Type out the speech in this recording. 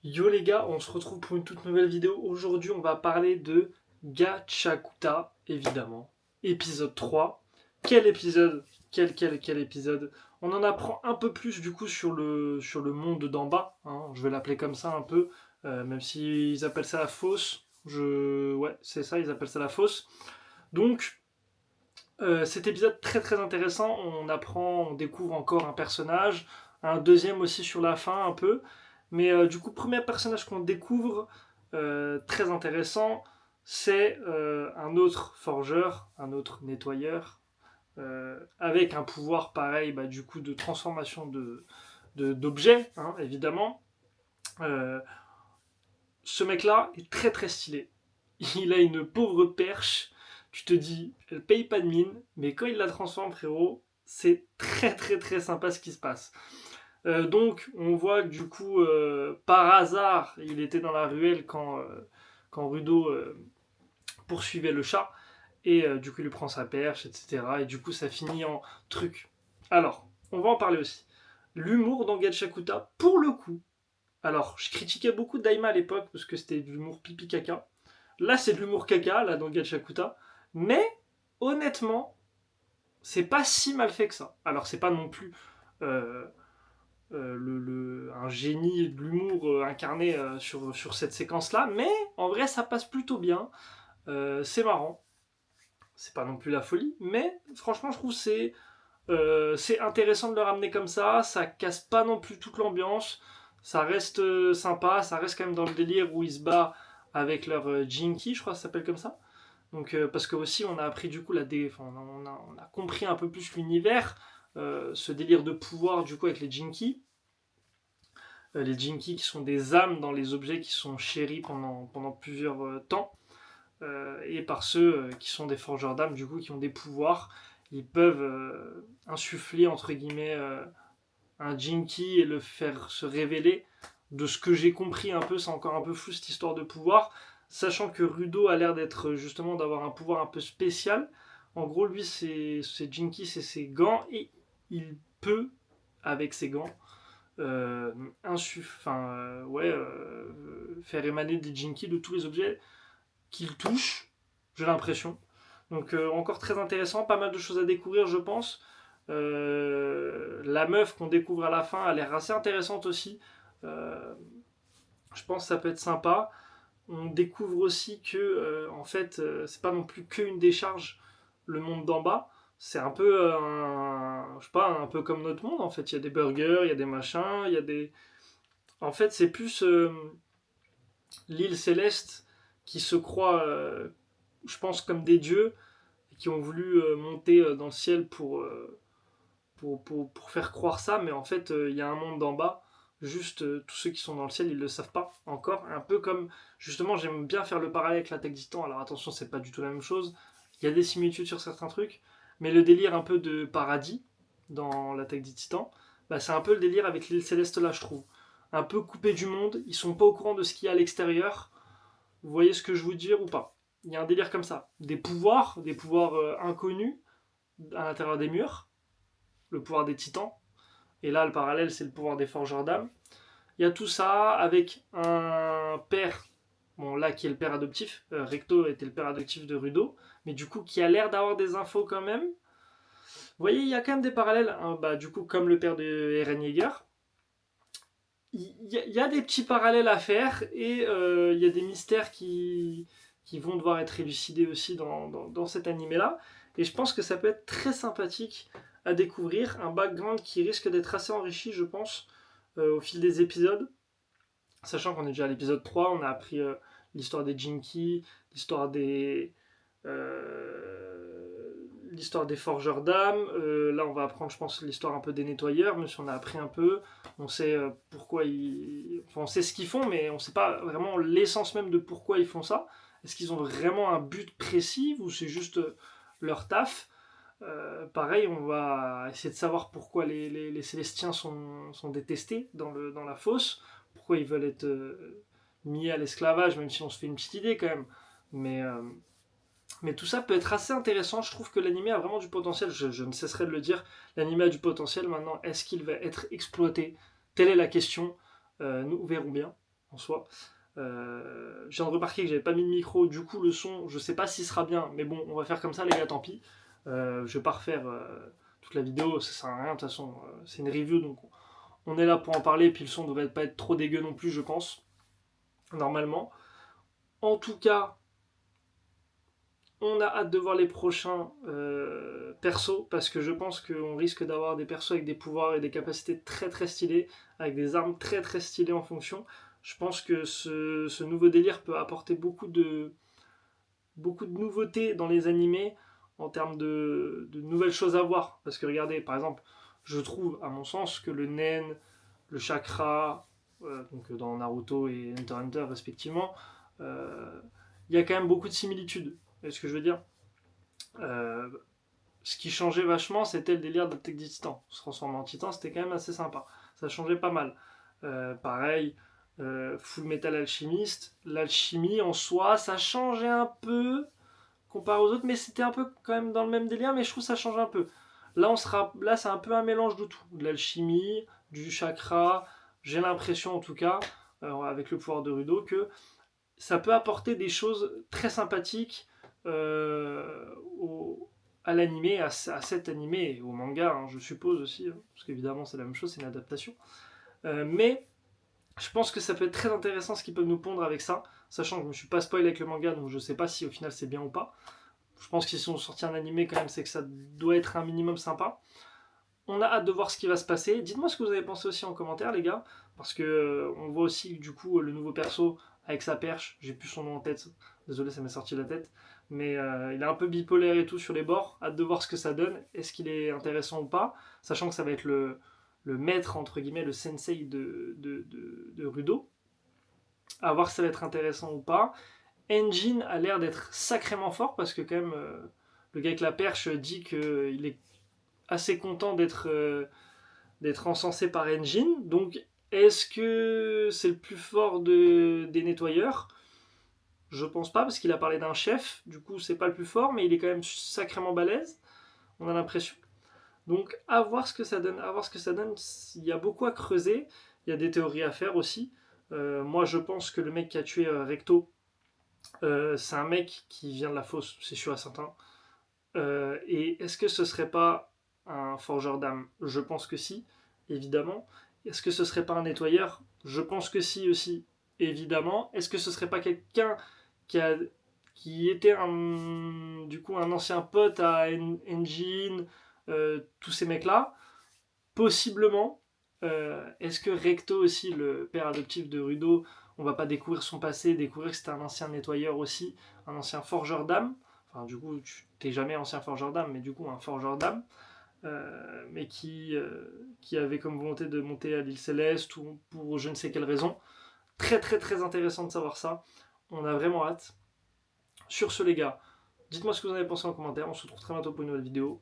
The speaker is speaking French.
Yo les gars, on se retrouve pour une toute nouvelle vidéo. Aujourd'hui, on va parler de Gachakuta, évidemment. Épisode 3. Quel épisode? Quel épisode? On en apprend un peu plus du coup sur le monde d'en bas, hein. Je vais l'appeler comme ça un peu, même s'ils appellent ça la fosse. Ouais, c'est ça, ils appellent ça la fosse. Donc, cet épisode très très intéressant. On découvre encore un personnage, un deuxième aussi sur la fin un peu. Mais du coup, premier personnage qu'on découvre, très intéressant, c'est un autre forgeur, un autre nettoyeur, avec un pouvoir pareil, bah, du coup, de transformation d'objets, hein, évidemment. Euh, Ce mec-là est très très stylé. Il a une pauvre perche. Tu te dis, elle paye pas de mine, mais quand il la transforme, frérot, c'est très très très sympa ce qui se passe. Donc, on voit que du coup, par hasard, il était dans la ruelle quand Rudo poursuivait le chat. Et du coup, il lui prend sa perche, etc. Et du coup, ça finit en truc. Alors, on va en parler aussi. L'humour dans Gachakuta, pour le coup. Alors, je critiquais beaucoup Daima à l'époque parce que c'était de l'humour pipi caca. Là, c'est de l'humour caca, là, dans Gachakuta. Mais, honnêtement, c'est pas si mal fait que ça. Alors, c'est pas non plus euh, un génie de l'humour incarné sur cette séquence-là, mais en vrai, ça passe plutôt bien. C'est marrant. C'est pas non plus la folie, mais franchement, je trouve que c'est intéressant de le ramener comme ça casse pas non plus toute l'ambiance, ça reste sympa, ça reste quand même dans le délire où ils se battent avec leur Jinky, je crois que ça s'appelle comme ça. Donc, parce que aussi on a appris du coup enfin, on a compris un peu plus l'univers, ce délire de pouvoir du coup avec les Jinky qui sont des âmes dans les objets qui sont chéris pendant plusieurs temps, et par ceux qui sont des forgeurs d'âmes, du coup, qui ont des pouvoirs. Ils peuvent insuffler, entre guillemets, un Jinky et le faire se révéler. De ce que j'ai compris un peu, c'est encore un peu flou cette histoire de pouvoir, sachant que Rudo a l'air d'être justement d'avoir un pouvoir un peu spécial. En gros, lui, c'est Jinky, c'est ses gants, et il peut, avec ses gants, faire émaner des Jinky de tous les objets qu'il touche, j'ai l'impression. Donc encore très intéressant, pas mal de choses à découvrir, je pense. La meuf qu'on découvre à la fin a l'air assez intéressante aussi. Euh, je pense que ça peut être sympa. On découvre aussi que en fait, c'est pas non plus qu'une décharge, le monde d'en bas. C'est un peu je sais pas, un peu comme notre monde en fait. Il y a des burgers, il y a des machins, il y a des. En fait, c'est plus l'île céleste qui se croit, je pense, comme des dieux qui ont voulu monter dans le ciel pour faire croire ça, mais en fait, il y a un monde d'en bas. Juste, tous ceux qui sont dans le ciel, ils ne le savent pas encore. Un peu comme, justement, j'aime bien faire le parallèle avec l'attaque des titans. Alors attention, c'est pas du tout la même chose. Il y a des similitudes sur certains trucs, mais le délire un peu de paradis dans l'attaque des titans, bah, c'est un peu le délire avec l'île céleste là, je trouve. Un peu coupé du monde, ils sont pas au courant de ce qu'il y a à l'extérieur. Vous voyez ce que je veux dire ou pas? Il y a un délire comme ça. Des pouvoirs inconnus à l'intérieur des murs, le pouvoir des titans. Et là, le parallèle, c'est le pouvoir des forgeurs d'âmes. Il y a tout ça avec un père, bon là qui est le père adoptif, Recto était le père adoptif de Rudo, mais du coup qui a l'air d'avoir des infos quand même. Vous voyez, il y a quand même des parallèles, hein, bah, du coup comme le père de Eren Yeager. Il y a des petits parallèles à faire et il y a des mystères qui vont devoir être élucidés aussi dans cet animé-là. Et je pense que ça peut être très sympathique à découvrir, un background qui risque d'être assez enrichi, je pense, au fil des épisodes. Sachant qu'on est déjà à l'épisode 3, on a appris l'histoire des Jinky, l'histoire des, l'histoire des forgeurs d'âmes. Là, on va apprendre, je pense, l'histoire un peu des nettoyeurs, même si on a appris un peu. On sait pourquoi ils. Enfin, on sait ce qu'ils font, mais on ne sait pas vraiment l'essence même de pourquoi ils font ça. Est-ce qu'ils ont vraiment un but précis ou c'est juste leur taf? Pareil, on va essayer de savoir pourquoi les Célestiens sont détestés dans la fosse, pourquoi ils veulent être mis à l'esclavage, même si on se fait une petite idée quand même. Mais, euh, mais tout ça peut être assez intéressant. Je trouve que l'anime a vraiment du potentiel. Je ne cesserai de le dire. L'anime a du potentiel. Maintenant, est-ce qu'il va être exploité? Telle est la question. Nous verrons bien. en soi. Je viens de remarquer que j'avais pas mis de micro, du coup le son, je sais pas s'il sera bien, mais bon, on va faire comme ça les gars, tant pis. Je vais pas refaire toute la vidéo, ça sert à rien, de toute façon, c'est une review, donc on est là pour en parler, puis le son devrait pas être trop dégueu non plus, je pense, normalement. En tout cas, on a hâte de voir les prochains persos, parce que je pense qu'on risque d'avoir des persos avec des pouvoirs et des capacités très très stylées, avec des armes très très stylées en fonction. Je pense que ce nouveau délire peut apporter beaucoup de nouveautés dans les animés en termes de nouvelles choses à voir. Parce que regardez, par exemple, je trouve, à mon sens, que le Nen, le Chakra, donc dans Naruto et Hunter x Hunter respectivement, il y a quand même beaucoup de similitudes. Vous voyez ce que je veux dire? Euh, Ce qui changeait vachement, c'était le délire d'Attaque des Titans. Se transformer en titan, c'était quand même assez sympa. Ça changeait pas mal. Pareil, Full Metal Alchemist, l'alchimie en soi, ça changeait un peu comparé aux autres, mais c'était un peu quand même dans le même délire, mais je trouve que ça change un peu. Là, c'est un peu un mélange de tout. De l'alchimie, du chakra, j'ai l'impression en tout cas, avec le pouvoir de Rudo, que ça peut apporter des choses très sympathiques à l'animé, à cet animé et au manga, hein, je suppose aussi, hein, parce qu'évidemment c'est la même chose, c'est une adaptation. Mais je pense que ça peut être très intéressant ce qu'ils peuvent nous pondre avec ça, sachant que je ne me suis pas spoil avec le manga, donc je ne sais pas si au final c'est bien ou pas. Je pense qu'ils sont sortis un animé quand même, c'est que ça doit être un minimum sympa. On a hâte de voir ce qui va se passer. Dites-moi ce que vous avez pensé aussi en commentaire, les gars, parce que on voit aussi du coup le nouveau perso avec sa perche. J'ai plus son nom en tête. Désolé, ça m'est sorti de la tête. Mais il est un peu bipolaire et tout sur les bords. Hâte de voir ce que ça donne. Est-ce qu'il est intéressant ou pas, sachant que ça va être le maître entre guillemets, le sensei de Rudo. À voir si ça va être intéressant ou pas. Engine a l'air d'être sacrément fort parce que quand même le gars avec la perche dit qu'il est assez content d'être encensé par Engine. Donc est-ce que c'est le plus fort des nettoyeurs? Je pense pas parce qu'il a parlé d'un chef. Du coup c'est pas le plus fort mais il est quand même sacrément balèze. On a l'impression. Donc à voir ce que ça donne. À voir ce que ça donne. Il y a beaucoup à creuser. Il y a des théories à faire aussi. Moi je pense que le mec qui a tué Recto, c'est un mec qui vient de la fosse, c'est sûr à certain. Et est-ce que ce serait pas un forgeur d'âme? Je pense que si, évidemment. Est-ce que ce serait pas un nettoyeur? Je pense que si aussi, évidemment. Est-ce que ce serait pas quelqu'un qui a qui était du coup un ancien pote à Engine, tous ces mecs-là? Possiblement. Est-ce que Recto aussi, le père adoptif de Rudo, on va pas découvrir son passé, découvrir que c'était un ancien nettoyeur aussi, un ancien forgeur d'âme? Enfin, du coup, tu t'es jamais ancien forgeur d'âme, mais du coup, un forgeur d'âme, mais qui avait comme volonté de monter à l'île Céleste ou pour je ne sais quelle raison. Très, très, très intéressant de savoir ça. On a vraiment hâte. Sur ce, les gars, dites-moi ce que vous en avez pensé en commentaire. On se retrouve très bientôt pour une nouvelle vidéo.